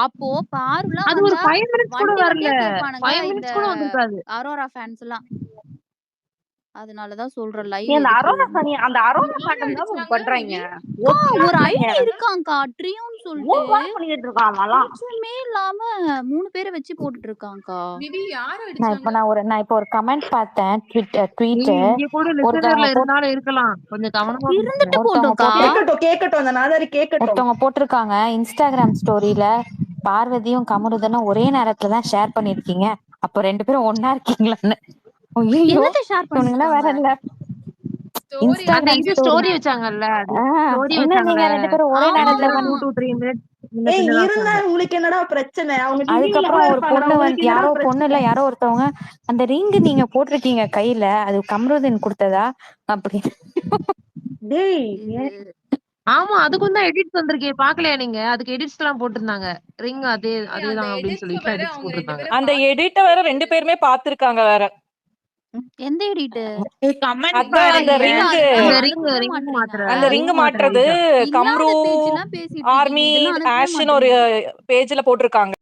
அப்போ பாருலாம் அது ஒரு வந்தா 5 மினிட்ஸ் கூட வண்டி வரல. வண்டியா கேட்பானுங்க 5 இந்த மினிட்ஸ் கூட வந்திருக்காது. அரோரா ஃபேன்ஸ்லாம். அதனால தான் சொல்றேன் லைவ் அந்த எதுக்கு அரோரா ஃபேன் அந்த அரோரா ஃபேன் தான் பண்றாங்க. ஒரு ஐடி இருக்காங்கக்கா ட்ரியோன்னு சொல்லிட்டு பண்ணிட்டு இருக்கான் அவன்லாம். கொஞ்சமே இல்லாம 3 பேரை வச்சு போட்டுட்டு இருக்காங்கக்கா. நான் இப்போ ஒரு கமெண்ட் பார்த்தேன் ட்வீட். இங்க கூட லிசனர்ல இருந்தாலும் இருக்கலாம். கொஞ்சம் கவனமா இருந்துட்டு ஒருத்தவங்க போட்டோம்க்கா. கேக்கட்டும் அந்த நாதாரி கேக்கட்டும். ஒருத்தவங்க போட்டிருக்காங்க இன்ஸ்டாகிராம் ஸ்டோரியில பார்வதியும் கமருதனும் ஒரே நேரத்துல தான் ஷேர் பண்ணிருக்கீங்க. அப்ப 2 பேரும் ஒன்னா இருக்கீங்களான்னு. என்னத்த ஷேர் இவனுங்களா வேற பண்ணிருக்காங்க? இல்ல இன்ஸ்டாகிராம் இது ஸ்டோரி வச்சாங்கல்ல. ஸ்டோரி என்ன நீங்க வச்சாங்கல்ல. 2 பேரும் ஒரே நேரத்துல 2 to 3 மினிட்ஸ் இருந்தா உங்களுக்கு என்னடா பிரச்சனை? அவங்க அதுக்கப்புறம் ஒரு பொண்ணு வந்து யாரோ பொண்ணு இல்ல யாரோ ஒருத்தவங்க அந்த ரிங் நீங்க போட்டிருக்கீங்க கையில அது கமருதீன் கொடுத்ததா அப்படி. ஆமா அதுக்கும் தான் எடிட்ஸ் வந்திருக்கே பாக்கலையா நீங்க? அதுக்கு எடிட்ஸ் எல்லாம் போட்டிருந்தாங்க. ரிங் அதேதான் அப்படின்னு சொல்லிட்டு எடிட்ஸ் போட்டிருந்தாங்க. அந்த எடிட்ட வேற 2 பேருமே பாத்துருக்காங்க வேற. எந்த எடிட்? அந்த ரிங் மாட்டுறது கம்ரு ஆர்மி ஆஷ்னு ஒரு பேஜ்ல போட்டிருக்காங்க.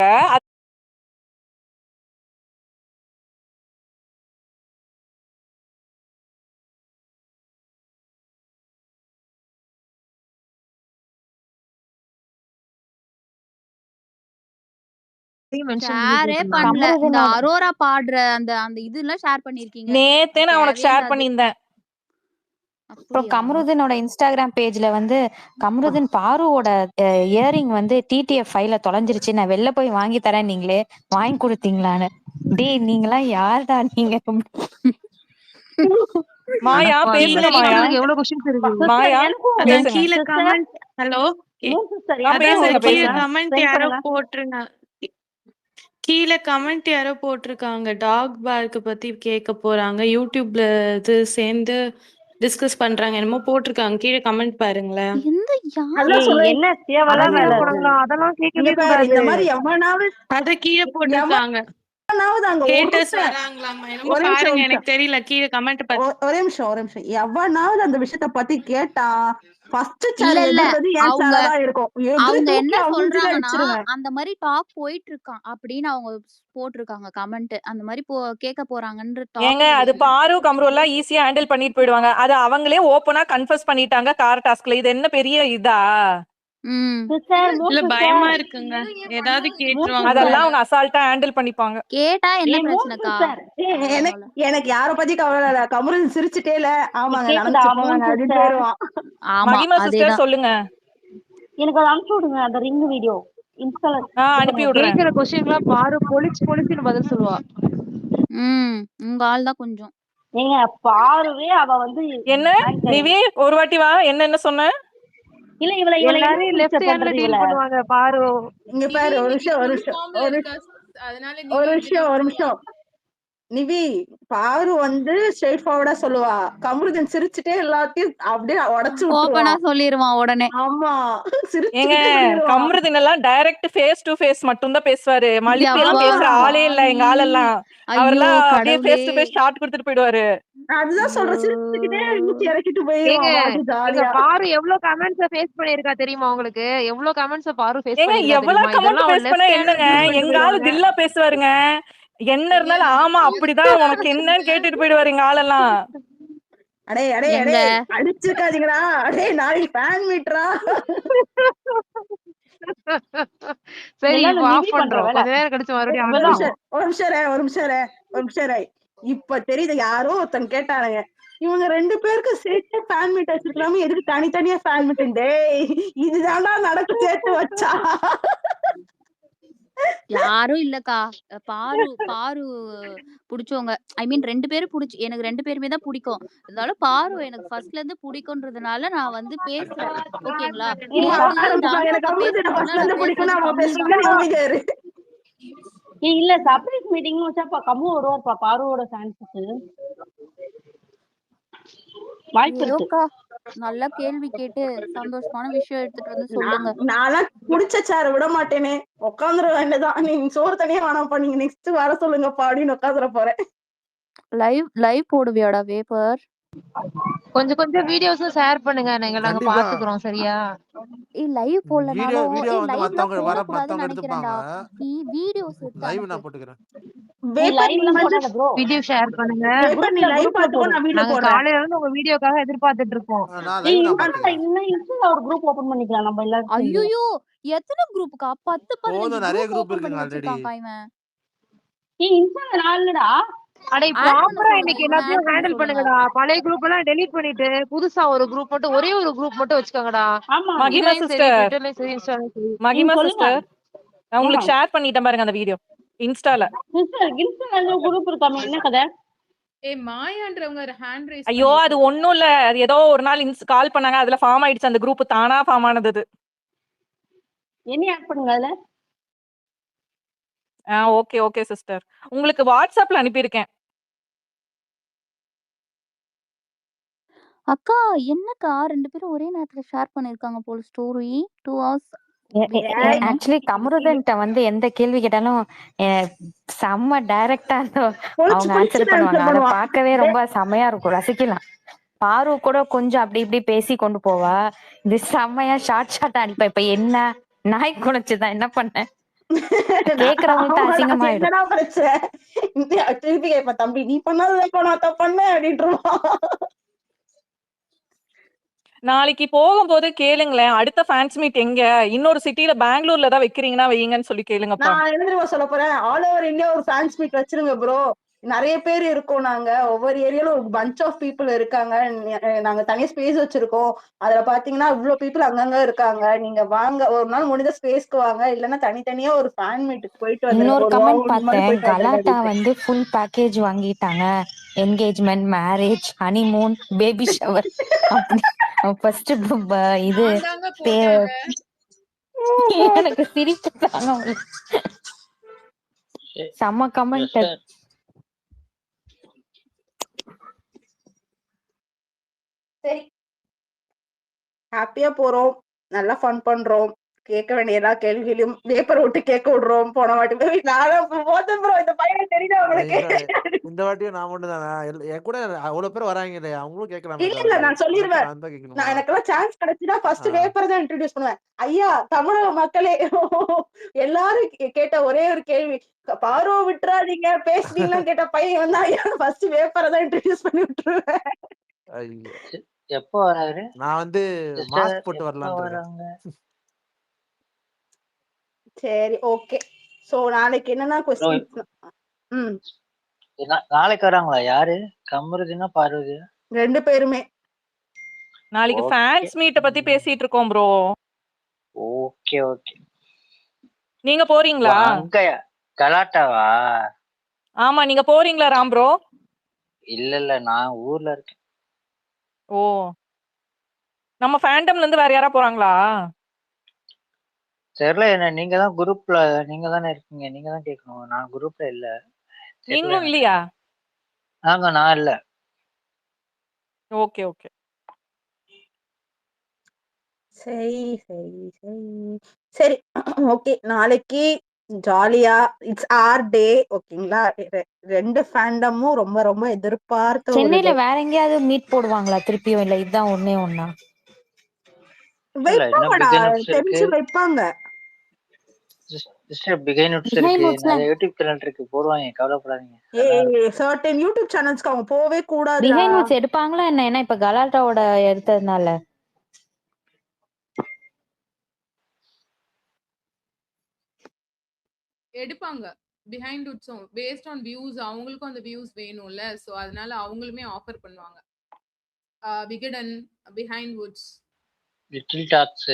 ஷேரே பண்ணல. இந்த அரோரா பாடுற அந்த அந்த இதெல்லாம் ஷேர் பண்ணிருக்கீங்க. நேத்தே நான் உனக்கு ஷேர் பண்ணியிருந்தேன். அப்புறம் கமருதீனோட இன்ஸ்டாகிராம் பேஜ்ல வந்து கமருதீன் பாருவோட இயரிங் வந்து டிடிஎஃப் ஃபைல தொலைஞ்சிருச்சு நான் வெளில போய் வாங்கி தரேன் நீங்களே வாங்கி கொடுத்தீங்களான்னு. டேய் நீங்களாம் யாருடா நீங்க? மாயா பேசுங்க. மாயா எவ்வளவு क्वेश्चंस இருக்கு? மாயா கீழ கமெண்ட் ஹலோ கீழ கமெண்ட் யாரோ போட்டுருங்க. கீழ கமெண்ட் யாரோ போட்டிருக்காங்க டாக் பார்க் பத்தி கேட்க போறாங்க. யூடியூப்ல இது சேர்ந்து டிஸ்கஸ் பண்றாங்க என்னமோ போட்டிருக்காங்க. கீழ கமெண்ட் பாருங்களேன். என்ன தேவலா வேலை அதெல்லாம் கேட்கவே கூடாது. இந்த மாதிரி எவனாவது அத கீழ போட்டிருக்காங்க. ஹேட்டர்ஸ் வராங்களாமா என்னமோ பாருங்க. எனக்கு தெரியல. கீழ கமெண்ட் பாருங்க. ஒரே நிமிஷம் எவனாவது அந்த விஷயத்த பத்தி கேட்டா அவங்க என்ன சொல்றாங்கன்னா அந்த மாதிரி டாக் போயிட்டு இருக்கான் அப்படின்னு அவங்க போட்டிருக்காங்க கமெண்ட். அந்த மாதிரி கேட்க போறாங்கன்ற ஏங்க அது பாரு கம்ரு எல்லாம் ஈஸியா ஹேண்டில் பண்ணிட்டு போயிடுவாங்க. அது அவங்களே ஓபனா கன்ஃபஸ் பண்ணிட்டாங்க கார் டாஸ்க்ல. இது என்ன பெரிய இதா? இல்ல பயமா இருக்குங்க. ஏதாவது கேட்டுருவாங்க. அதெல்லாம் அவங்க அசால்ட்டா ஹேண்டில் பண்ணிப்பாங்க. கேட்டா என்ன பிரச்சனைக்கா? எனக்கு யார பத்தி கவலை இல்ல. கமருதீன் சிரிச்சிட்டே இல்ல. ஆமாங்க மகிமா சிஸ்டர் சொல்லுங்க. எனக்கு அதை அனுப்பிச்சு விடுங்க அந்த ரிங் வீடியோ இன்ஸ்டால அனுப்பி விடுறேன். கேக்குற क्वेश्चன்லாம் பாரு பொலிச்சு பதில் சொல்லுவா. உங்க ஆள் தான் கொஞ்சம். ஏங்க பாருவே அவ வந்து என்ன நிவி ஒரு வாட்டி வா. என்ன சொன்ன? இல்ல இவளை எல்லாரும் லெஃப்ட் ஹேண்ட்ல டீல் பண்ணுவாங்க பாரு. இங்க பாரு ஒரு நிமிஷம் நிவி பாரு வந்து ஸ்ட்ரைட் ஃபார்வர்டா சொல்லுவா. கமருதீன் சிரிச்சுட்டே எல்லாத்தையும் அப்படியே உடைச்சு ஓபனா சொல்லிடுவான் உடனே. ஆமா ஏங்க கமருதீன் எல்லாம் டைரக்ட் ஃபேஸ் டு ஃபேஸ் மட்டும் தான் பேசுவாரு. மலிப்பு எல்லாம் பேசுற ஆளே இல்ல எங்க ஆளெல்லாம். அவரெல்லாம் அப்படியே ஃபேஸ் டு ஃபேஸ் ஷாட் கொடுத்துட்டு போயிடுவாரு. அதுதான் சொல்றேன் சிரிச்சுக்கிட்டே இறக்கிட்டு போயிருவாங்க. பாரு எவ்வளவு கமெண்ட்ஸ் ஃபேஸ் பண்ணிருக்கா தெரியுமா உங்களுக்கு? எவ்வளவு கமெண்ட்ஸ் பாரு ஃபேஸ் பண்ணிருக்கா. ஏங்க எவ்வளவு கமெண்ட் ஃபேஸ் பண்ணா என்னங்க? எங்க ஆளு தில்லா பேசுவாருங்க. என்ன இருந்தாலும் ஆமா அப்படிதான் உனக்கு என்னன்னு கேட்டுட்டு போயிடுவாரு எங்க ஆளெல்லாம். அடே அடிச்சிருக்காதீங்கடா. அடே நாளைக்கு ஃபேன் மீட்ரா. சரி ஆஃப் பண்றோம். கொஞ்ச நேரம் கழிச்சு மறுபடியும் ஒரு நிமிஷம் இப்ப தெரியுது யாரோ ஒருத்தன் கேட்டானுங்க இவங்க 2 பேருக்கு சேர்த்து ஃபேன் மீட் வச்சிருக்கலாமே எதுக்கு தனித்தனியா ஃபேன் மீட்? டேய் இதுதான்டா நடக்கு சேர்த்து வச்சா. யாரும் இல்லக்கா. பாரு புடிச்சவங்க ஐ மீன் 2 பேரும் புடிச்சு எனக்கு 2 பேருமே தான் பிடிக்கும். இருந்தாலும் பாரு எனக்கு ஃபர்ஸ்ட்ல இருந்து பிடிக்கும்ன்றதுனால நான் வந்து பேசுறேன். ஓகேங்களா? இல்ல சர்ப்ரைஸ் மீட்டிங் வச்சா கம்மு வருவாப்பா பாருவோட ஃபேன்ஸுக்கு. வாய்ப்பு இருக்கு. நல்ல கேள்வி கேட்டு சந்தோஷமான விஷயம் எடுத்துட்டு வந்து சொல்லுங்க. நான் குடிச்ச சார விட மாட்டேனே. உட்காந்துட வேண்டியதான். நீங்க சோறு தனியா வேணாம்ப்பா. நீங்க நெக்ஸ்ட் வர சொல்லுங்கப்பா அப்படின்னு உட்காந்துட போறேன். லைவ் போடுவியாடா வேப்பர்? கொஞ்சம் வீடியோஸும் ஷேர் பண்ணுங்க. நாங்க கண்டிப்பா. பாத்துக்குறோம். சரியா? லைவ் போடலனாலும் வீடியோ வந்து லைவ்லாம் மத்தவங்க போடக்கூடாதுன்னு எடுத்துப்பாங்க. நினைக்கிறேன்டா. நீ வீடியோஸ் எடுத்து லைவ் அனுப்பு. நான் போட்டுக்கிறேன். நீ வேப்பர் நீ லைவ்லாம் வந்து போடாத ப்ரோ. வீடியோ ஷேர் பண்ணுங்க. வேப்பர் நீ லைவ் குரூப்ல பாத்துக்கோ, போடுங்க. நான் வீடியோ நாங்க போடுறேன். காலையில இருந்து உங்க வீடியோக்காக எதிர்பார்த்துட்டு இருக்கோம். நான் நீ லைவ் நான் இன்ஸ்டா பாத்துக்கிறேன். இன்ஸ்டால ஒரு குரூப் ஓபன் பண்ணிக்கலாம் நம்ம எல்லாரும் சேர்ந்து. ஐயோ எத்தனை குரூப்புக்கா? 10 15 போதும், நிறைய குரூப் குரூப் ஓபன் பண்ணி இருக்குங்க ஆல்ரெடி. வச்சிருக்கான்க்கா இவன். நீ இன்ஸ்டால நான் இல்லடா. அடே ஆட் பண்ண ப்ராப்பரா சொல்லுங்க, இன்னைக்கு இவனை ஆட் எல்லாத்தையும் பண்ண ஹேண்டில் சொல்லுங்க. பண்ணுங்கடா. பழைய குரூப் எல்லாம் டெலீட் பண்ணிட்டு புதுசா ஒரு குரூப் மட்டும் ஒரே ஒரு குரூப் மட்டும் வச்சுக்கோங்கடா. ஆமா மகிமா இதுலயும் சரி, சிஸ்டர், ட்விட்டர்லயும் சரி, இன்ஸ்டாலயும் சரி. மகிமா சொல்லுங்க. சிஸ்டர், நான் உங்களுக்கு ஷேர் பண்ணிட்டேன் பாருங்க அந்த வீடியோ இன்ஸ்டால. சிஸ்டர் இன்ஸ்டால குரூப் இருக்காமே என்ன கதை? மாயான்றவங்க ஹேண்ட் ரைஸ் ஐயோ அது ஒண்ணும் இல்ல, அது ஏதோ ஒரு நாள் கால் பண்ணாங்க, அதுல ஃபார்ம் ஆயிடுச்சு அந்த குரூப், தானா ஃபார்ம் ஆனது அது. என்ன ஆட் பண்ணுங்க அதுல. ஓகே ஓகே சிஸ்டர், உங்களுக்கு வாட்ஸ்அப்ல அனுப்பியிருக்கேன். அக்கா என்னக்கா 2 பேரும் ஒரே நேரத்துல ஷேர் பண்ணிருக்காங்க போல ஸ்டோரி 2 hours. ஆக்சுவலி கமருதன்ட்ட வந்து எந்த கேள்வி கேட்டாலும் செம்ம டைரக்டா அவங்க ஆன்சர் பண்ணுவாங்க. அதை பார்க்கவே ரொம்ப செமையா இருக்கும், ரசிக்கலாம். பாரு கூட கொஞ்சம் அப்படி இப்படி பேசி கொண்டு போவா. இது செம்மையா ஷார்ட் அனுப்ப. இப்ப என்ன நாய் குலைச்சுதான் என்ன பண்ண கேக்குறவங்களுக்கு அசிங்கமாயிடும். என்னடா பிரச்சனை திருப்பி கேட்ப, தம்பி நீ பண்ணாதான் நான் தப்பண்ண அப்படின்ட்டுருவான். நாளைக்கு போகும்போது கேளுங்களேன், அடுத்த ஃபேன்ஸ் மீட் எங்க, இன்னொரு சிட்டில பெங்களூர்ல தான் வைக்கிறீங்கன்னா வைங்கன்னு சொல்லி கேளுங்கப்பா. நான் என்ன தெரியுமா சொல்ல போறேன், ஆல் ஓவர் இந்தியா ஒரு ஃபேன்ஸ் மீட் வச்சிருங்க ப்ரோ. நிறைய பேர் இருக்கோம் நாங்க, ஒவ்வொரு ஏரியால ஒரு பஞ்ச் ஆஃப் பீப்புள் இருக்காங்க. நாங்க தனியா ஸ்பேஸ் வச்சிருக்கோம். அதுல பாத்தீங்கன்னா இவ்வளவு பீப்புள் அங்கங்க இருக்காங்க. நீங்க வாங்க, ஒரு நாள் முடிஞ்ச ஸ்பேஸ்க்கு வாங்க, இல்லன்னா தனித்தனியா ஒரு ஃபேன் மீட்டுக்கு போயிட்டு வந்துருங்க. இன்னொரு ஒரு கமெண்ட் வாரம் மாதிரி பார்த்தேன், போயிட்டு கலாட்டா வந்துருங்க. வந்து ஃபுல் பேக்கேஜ் வாங்கிட்டாங்க. Engagement, marriage, honeymoon, baby shower அப்படி ஃபர்ஸ்ட் இது எனக்கு சிரிப்பு தாங்க முடியல. செம்ம கமெண்ட். சரி, ஹாப்பியா போறோம், நல்லா ஃபன் பண்றோம், கேட்க வேண்டிய எல்லா கேள்விகளையும் பேப்பர் விட்டு கேட்க விடுறோம். போன வாட்டி ப்ரோ இந்த பையன் தெரியுதா உங்களுக்கு? இந்த வாட்டியும் நான் மட்டும் தானே, என் கூட அவ்வளவு பேர் வராங்க இல்லையா, அவங்களும் கேட்கலாமே. இல்ல நான் சொல்லிடுவேன், நான் தான் கேட்கணுமா? நான் எனக்கெல்லாம் சான்ஸ் கிடைச்சுன்னா ஃபர்ஸ்ட் பேப்பர் தான் இன்ட்ரோடியூஸ் பண்ணுவேன். ஐயா தமிழக மக்களே, எல்லாரும் கேட்ட ஒரே ஒரு கேள்வி, பாரோ விட்டுறாதீங்க பேசுறீங்களா கேட்ட பையன் வந்து ஐயா ஃபர்ஸ்ட் பேப்பரை தான் இன்ட்ரோடியூஸ் பண்ணி விட்டுருவேன். எப்போ வராரு? நான் வந்து மாஸ்க் போட்டு வரலாம்னு இருக்கேன். சரி ஓகே. சோ நாளைக்கு என்னன்னா क्वेश्चंस. நாளைக்கு வராங்களா? யாரு? கமருதினா பார்வதியா? ரெண்டு பேருமே. நாளைக்கு ஃபேன்ஸ் மீட்ட பத்தி பேசிட்டு இருக்கோம் ப்ரோ. Okay okay. நீங்க போறீங்களா? அங்க கலாட்டாவா? ஆமா, நீங்க போறீங்களா ராம் ப்ரோ? இல்ல நான் ஊர்ல இருக்கேன். ஓ, நம்ம ஃபேண்டம்ல இருந்து வேற யாரா போறாங்களா? தெரியல, என்ன நீங்க தான் குரூப்ல, நீங்க தானே இருக்கீங்க, நீங்க தான் கேட்கணும். நான் குரூப்ல இல்ல. நீங்களும் இல்லையா? நான் இல்ல. Okay okay. சரி சரி சரி சரி ஓகே. நாளைக்கு ஜாலியா இட்ஸ் ஆர் டே, ஓகேங்களா? ரெண்டு ஃபேண்டமும் ரொம்ப ரொம்ப எதிர்பார்த்த சென்னையில வேற எங்கேயாவது மீட் போடுவாங்களா திருப்பியும், இல்ல இதுதான் ஒண்ணே ஒண்ணா? வைப்பாங்கடா, தெரிஞ்சு வைப்பாங்க. நிறைய யூடியூப் சேனல் இருக்கு, போடுவாங்க, கவலைப்படாதீங்க. சர்டன் யூடியூப் சேனல்ஸ்க்கு அவங்க போவே கூடாது. பிஹைண்ட் நோட்ஸ் எடுப்பாங்களா என்ன? ஏன்னா இப்ப கலாட்டாவோட எடுத்ததுனால எடுப்பாங்க. பிஹைண்ட் உட்ஸும் பேஸ்ட் ஆன் வியூஸ், அவங்களுக்கும் அந்த வியூஸ் வேணும்ல, சோ அதனால அவங்களுமே ஆஃபர் பண்ணுவாங்க. Vikatan, behind woods, little tax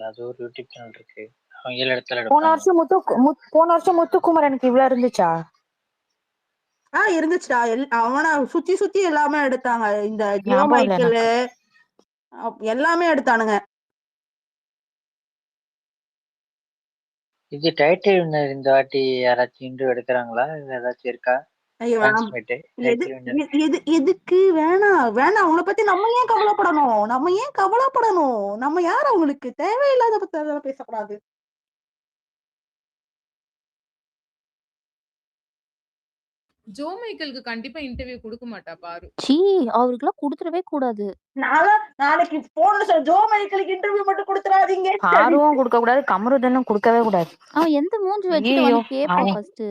அது ஒரு யூடியூப் சேனல் இருக்கு, அவங்க ஏழு இடத்துல எடுப்பாங்க. போன வருஷம் முத்துக்குமரனுக்கு இவ்வளவு இருந்துச்சா? இருந்துச்சுடா. அவனை சுத்தி சுத்தி எல்லாமே எடுத்தாங்க. இந்த ஜியோ மைக்கேல் எல்லாமே எடுத்தானுங்க. இது டைட்டில் வின்னர் இந்த வாட்டி யாராச்சும் இன்டர்வியூ எடுக்கிறாங்களா? ஏதாச்சும் இருக்கா? எதுக்கு வேணாம் அவங்கள பத்தி நம்ம ஏன் கவலைப்படணும்? நம்ம யார் அவங்களுக்கு? தேவையில்லாத பத்தி பேசக்கூடாது. ஜோ மைக்கேலுக்கு கண்டிப்பா இன்டர்வியூ குடுக்க மாட்டா பாரு. சீ! அவருக்குலாம் குடுத்துறவே கூடாது. நாளைக்கு போன்ல சொல்ல ஜோ மைக்கேலுக்கு இன்டர்வியூ மட்டும் கொடுத்துறாதீங்க. பாருவும் கொடுக்க கூடாது, கமருதனும் கொடுக்கவே கூடாது. அவன் எந்த மூஞ்சி வச்சுட்டு ஐயோ வந்து கேட்பான் ஃபர்ஸ்ட்.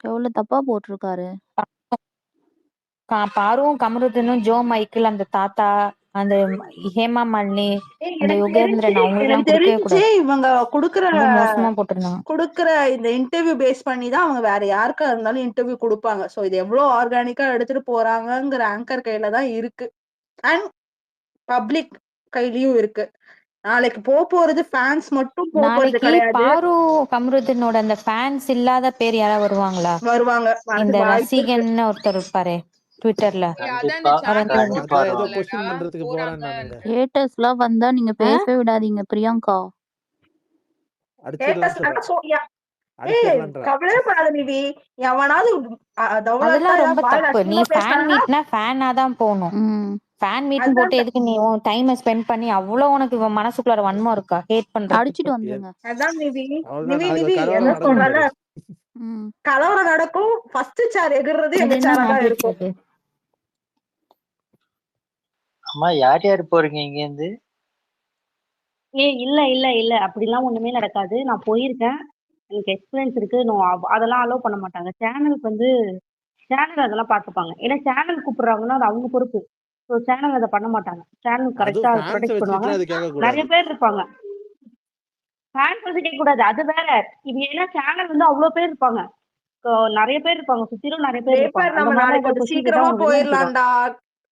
எவ்வளவு தப்பா போட்டிருக்காரு. பாருவும் கமருதனும் ஜோ மைக்கேல், அந்த தாத்தா, அந்த ஹேமா மாலினி, அந்த யுகேந்திரன் அவங்க எல்லாம் எனக்கு கொடுக்கவே தெரிஞ்சு கூடாது. இவங்க ரொம்ப மோசமா போட்டிருந்தாங்க. குடுக்குற இந்த இன்டர்வியூ பேஸ் பண்ணி தான் அவங்க வேற யாருக்கா இருந்தாலும் இன்டர்வியூ கொடுப்பாங்க. சோ இது எவ்வளவு ஆர்கானிக்கா எடுத்துட்டு போறாங்கங்கிற ஆங்கர் கையில தான் இருக்கு, அண்ட் பப்ளிக் கையிலயும் இருக்கு. நாளைக்கு போறது ஃபேன்ஸ் மட்டும் போறது நாளைக்கு கிடையாது. பாரு கமருதனோட அந்த ஃபேன்ஸ் இல்லாத பேர் யாராவது வருவாங்க. இந்த ரசிகன் ஒருத்தர் இருப்பாரு ட்விட்டர்ல. ஏதோ क्वेश्चन பண்றதுக்கு போறான்னு நினைக்கிறேன். ஹேட்டர்ஸ்லாம் வந்தா நீங்க பேசவே விடாதீங்க பிரியங்கா. கவலையே படாத நிவி, எவனாவது அதெல்லாம் ரொம்ப தப்பு. நீ ஃபேன் மீட்னா ஃபேனா தான் போகணும். ஃபேன் மீட் போட்டு எதுக்கு நீ உன் டைமை ஸ்பெண்ட் பண்ணி அவ்வளவு உனக்கு மனசுக்குள்ள வன்மம் இருக்கா? ஹேட் பண்ற அடிச்சிட்டு வந்துருங்க. அதான் நிவி என்ன சொல்றல, கலவரம் நடக்கும். ஃபர்ஸ்ட் சேர் எகுறது எங்க சேரா தான் இருக்கும். அம்மா யார் யார் போறீங்க இங்க இருந்து? இல்ல இல்ல இல்ல அப்படிலாம் ஒண்ணுமே நடக்காது. நான் போயிருக்கேன், எனக்கு எக்ஸ்பீரியன்ஸ் இருக்கு. அதெல்லாம் அலோவ் பண்ண மாட்டாங்க. சேனலுக்கு வந்து சேனல் அதெல்லாம் பாத்துப்பாங்க. ஏன்னா சேனல் கூப்பிடுறாங்கன்னா அது அவங்க பொறுப்பு. ஸோ சேனல் அதை பண்ண மாட்டாங்க. சேனல் கரெக்டா ப்ரொடெக்ட் பண்ணுவாங்க. நிறைய பேர் இருப்பாங்க. ஃபேன்ஸ் வச்சு கேட்க கூடாது, அது வேற. இது ஏன்னா சேனல் வந்து அவ்வளவு பேர் இருப்பாங்க, நிறைய பேர் இருப்பாங்க, சுத்திலும் நிறைய பேர் இருப்பாங்க. நம்ம நாளைக்கு கொஞ்சம் சீக்கிரமா போயிடலாம்டா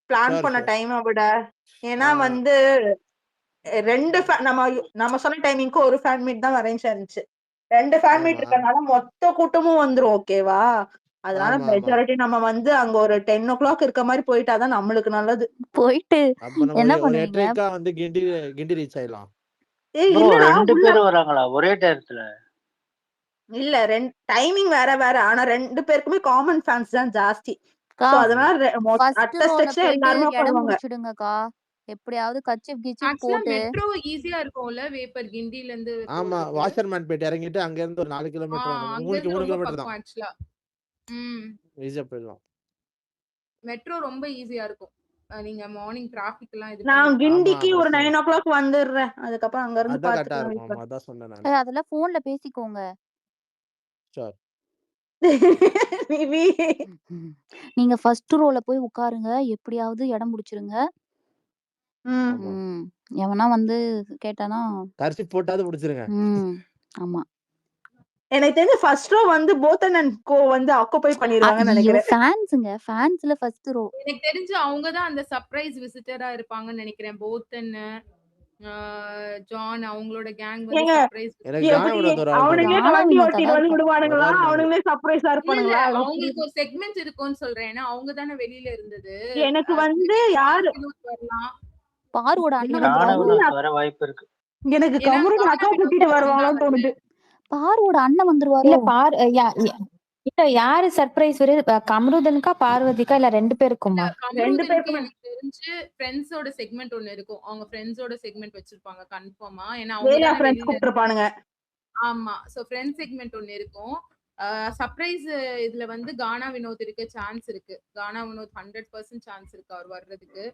பிளான் பண்ண டைமை விட. ஏன்னா வந்து ரெண்டு நம்ம சொன்ன டைமிங்க்கு ஒரு ஃபேன் மீட் தான் அரேஞ்ச் ஆயிருந்துச்சு. 2 ஃபேன் மீட் இருக்கறனால மொத்த கூட்டமும் வந்துரும். ஓகேவா? அதனால மெஜாரிட்டி நம்ம வந்து அங்க ஒரு 10 o'clock இருக்க மாதிரி போயிட்டாதான் நம்மளுக்கு நல்லது. போயிட்டு என்ன பண்ணுவீங்க? வந்து கிண்டி ரீச் ஆயிடலாம். ரெண்டு பேரும் வராங்களா ஒரே நேரத்துல? இல்ல, டைமிங் வேற வேற. ஆனா 2 பேருக்குமே காமன் ஃபேன்ஸ் தான் ஜாஸ்தி. சோ அதனால எல்லாரும் போடுவாங்க. எப்படியாவது கச்சிப் கிச்சிப் போட்டு. மெட்ரோ ஈஸியா இருக்கும்ல வேப்பர் கிண்டில இருந்து. ஆமா, வாஷர்மேன் போயிட்டு இறங்கிட்டு அங்க இருந்து ஒரு 4 கிலோமீட்டர் வரும். 3 கிலோமீட்டர் தான் ஆக்சுவலா. ஈஸியா போயிடலாம். மெட்ரோ ரொம்ப ஈஸியா இருக்கும். நீங்க மார்னிங் டிராஃபிக் எல்லாம் இது நான் கிண்டிக்கு ஒரு 9 o'clock வந்துடுறேன். அதுக்கப்புறம் அங்க இருந்து பாத்துக்கலாம். அதான் சொன்னேன் நான். அதெல்லாம் போன்ல பேசிக்கோங்க. சரி. நீங்க ஃபர்ஸ்ட் ரோல போய் உட்காருங்க, எப்படியாவது இடம் பிடிச்சிருங்க. எவனா வந்து கேட்டானா கர்சி போட்டாது பிடிச்சிருங்க. ஆமா, எனக்கு தெரிஞ்ச ஃபர்ஸ்ட் ரோ வந்து போத்தன் அண்ட் கோ வந்து ஆக்குபை பண்ணிடுவாங்கன்னு நினைக்கிறேன். ஃபேன்ஸ்ல ஃபர்ஸ்ட் ரோ. எனக்கு தெரிஞ்சு அவங்க தான் அந்த சர்ப்ரைஸ் விசிட்டரா இருப்பாங்கன்னு நினைக்கிறேன். போத்தன் ஜான் அவங்களோட கேங் வந்து சர்ப்ரைஸ். அவனுங்களே வண்டி ஓட்டிட்டு வந்து விடுவானுங்களா? அவனுங்களே சர்ப்ரைஸா இருப்பானுங்களா? அவங்களுக்கு ஒரு செக்மெண்ட் இருக்கும்னு சொல்றேன். ஏன்னா அவங்க தானே வெளியில இருந்தது. எனக்கு வந்து யாரு பாருவோட அண்ணன் வர வாய்ப்பு இருக்கு. எனக்கு கமருடன் அக்கா கூட்டிட்டு வருவாங்கன்னு தோணுது. பாருவோட அண்ணன் வந்துருவாரு. இல்ல யாரு சர்ப்ரைஸ்? கமருதனுக்கா பார்வதிக்கா இல்ல 2 பேருக்குமா? 2 பேருக்கும் எனக்கு தெரிஞ்சு ஃப்ரெண்ட்ஸோட செக்மெண்ட் ஒன்னு இருக்கும். அவங்க ஃப்ரெண்ட்ஸோட செக்மெண்ட் வச்சிருப்பாங்க கன்ஃபார்மா. ஏன்னா அவங்க ஃப்ரெண்ட்ஸ் கூப்பிட்டுருப்பானுங்க. ஆமா, சோ ஃப்ரெண்ட்ஸ் செக்மெண்ட் ஒன்னு இருக்கும். சர்ப்ரைஸ் இதுல வந்து கானா வினோத் இருக்கு, சான்ஸ் இருக்கு. கானா வினோத் 100% சான்ஸ் இருக்கு அவர் வர்றதுக்கு.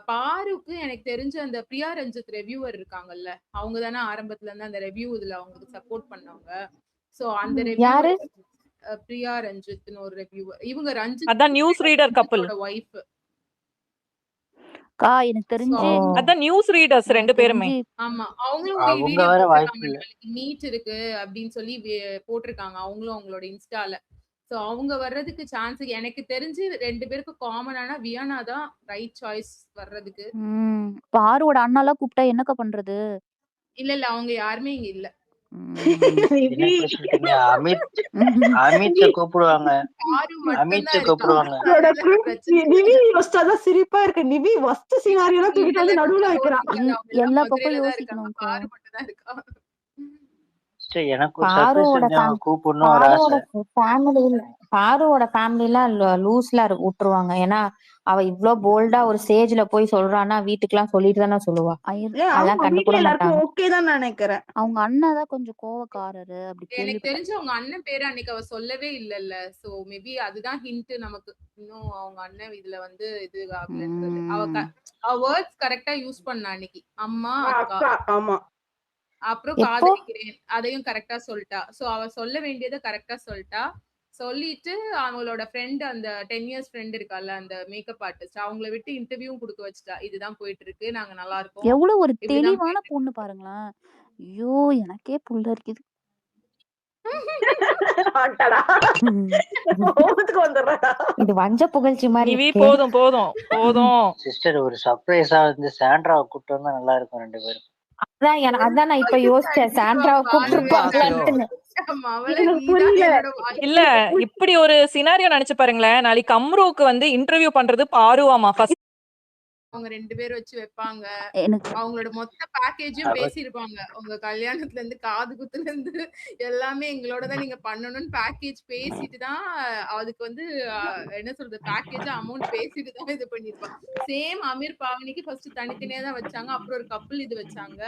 பாருக்கு எனக்கு தெரிஞ்ச அந்த பிரியா ரஞ்சித் ரெவ்யூவர் இருக்காங்கல்ல, அவங்க தானே ஆரம்பத்துல இருந்து அந்த ரெவ்யூ இதுல அவங்களுக்கு சப்போர்ட் பண்ணாங்க. சோ அந்த யாரு? பிரியா ரஞ்சித்னு ஒரு ரெவ்யூவர். இவங்க ரஞ்சித் அதான் நியூஸ் ரீடர் கப்பிள் வைஃப். எனக்கு தெரிஞ்சு அதான் நியூஸ் ரீடர்ஸ் 2 பேருமே. ஆமா, அவங்களும் அவங்க வர வாய்ப்பு இல்ல. மீட் இருக்கு அப்படின்னு சொல்லி போட்டிருக்காங்க அவங்களும் அவங்களோட இன்ஸ்டால. சோ அவங்க வர்றதுக்கு சான்ஸ் எனக்கு தெரிஞ்சு 2 பேருக்கு காமனான வியானா தான் ரைட் சாய்ஸ் வர்றதுக்கு. பாருவோட அண்ணாலாம் கூப்பிட்டா என்னக்க பண்றது? இல்ல அவங்க யாருமே இங்க இல்ல. அமித் கூப்பிடுவாங்க. சிரிப்பா இருக்கு. நிவி வஸ்ட் சினாரியோ தூக்கிட்டு வந்து நடுவுல வைக்கிறான். எல்லா பக்கம் யோசிக்கணும். பாருவோட ஃபேமிலிலாம் லூஸ்ல விட்டுருவாங்க. ஏன்னா அவ இவ்ளோ போல்டா ஒரு ஸ்டேஜ்ல போய் சொல்றான்னா வீட்டுக்குலாம் சொல்லிட்டு தானே சொல்லுவா. அதெல்லாம் ஆமா, கண்டுக்கூட வீட்ல எல்லாருக்கும் மாட்டாங்க. ஓகே தான் நினைக்கிறேன். அவங்க அண்ணன் தான் கொஞ்சம் கோவக்காரரு அப்படி எனக்கு கேள்விப்பட்டேன். தெரிஞ்சு அவங்க அண்ணன் பேரு அன்னைக்கு அவ சொல்லவே இல்லல்ல. சோ மேபி அதுதான் ஹிண்ட் நமக்கு. இன்னும் அவங்க அண்ணன் இதுல வந்து இது ஆகலன்றது. அவ வேர்ட்ஸ் கரெக்ட்டா யூஸ் பண்ணா அன்னைக்கு. அம்மா, அக்கா. அக்கா, ஆமா. அப்புறம் எப்போ? காதலிக்கிறேன். அதையும் கரெக்ட்டா சொல்லிட்டா. சோ அவ சொல்ல வேண்டியத கரெக்ட்டா சொல்லிட்டா. சொல்லிட்டு அவங்களோட ஃப்ரெண்ட் அந்த 10 இயர்ஸ் ஃப்ரெண்ட் இருக்கால்ல அந்த மேக்கப் ஆர்டிஸ்ட் அவங்கள விட்டு இன்டர்வியூவும் குடுக்க வச்சுட்டா. இதுதான் போயிட்டு இருக்கு. நாங்க நல்லா இருக்கோம். எவ்வளவு ஒரு இப்படிதான் தெளிவான போயிட்டு பொண்ணு பாருங்களேன். ஐயோ! எனக்கே புல்லரிக்குது. ஆட்டடா. கோவத்துக்கு வந்துடுறா. இது வஞ்ச புகழ்ச்சி மாதிரி நிவி இருக்கே. போதும் போதும் போதும். சிஸ்டர் ஒரு சர்ப்ரைஸா வந்து சாண்ட்ராவை கூப்பிட்டு வந்தா நல்லா இருக்கும் 2 பேரும். அதான் நான் இப்ப யோசிச்சேன். சாண்ட்ராவை கூப்பிட்டுருப்பாங்களான்னு. அவளை எனக்கு நீதான் புரியல. என்னோட வாய் இல்ல இப்படி ஒரு சினாரியோ நினைச்சு பாருங்களேன். நாளைக்கு கம்ருவுக்கு வந்து இன்டர்வியூ பண்றது பாருவாமா ஃபர்ஸ்ட். அவங்க 2 பேரும் வச்சு வைப்பாங்க. எனக்கு அவங்களோட மொத்த பேக்கேஜும் பேசியிருப்பாங்க. உங்க கல்யாணத்துல இருந்து காது குத்துல இருந்து எல்லாமே எங்களோட தான் நீங்க பண்ணணும்னு பேக்கேஜ் பேசிட்டு தான் அதுக்கு வந்து என்ன சொல்றது பேக்கேஜ் அமௌண்ட் பேசிட்டு தான் இது பண்ணிருப்பாங்க. சேம் அமீர் பாவனிக்கு ஃபர்ஸ்ட் தனித்தனியா தான் வச்சாங்க. அப்புறம் ஒரு கப்பல் இது வச்சாங்க.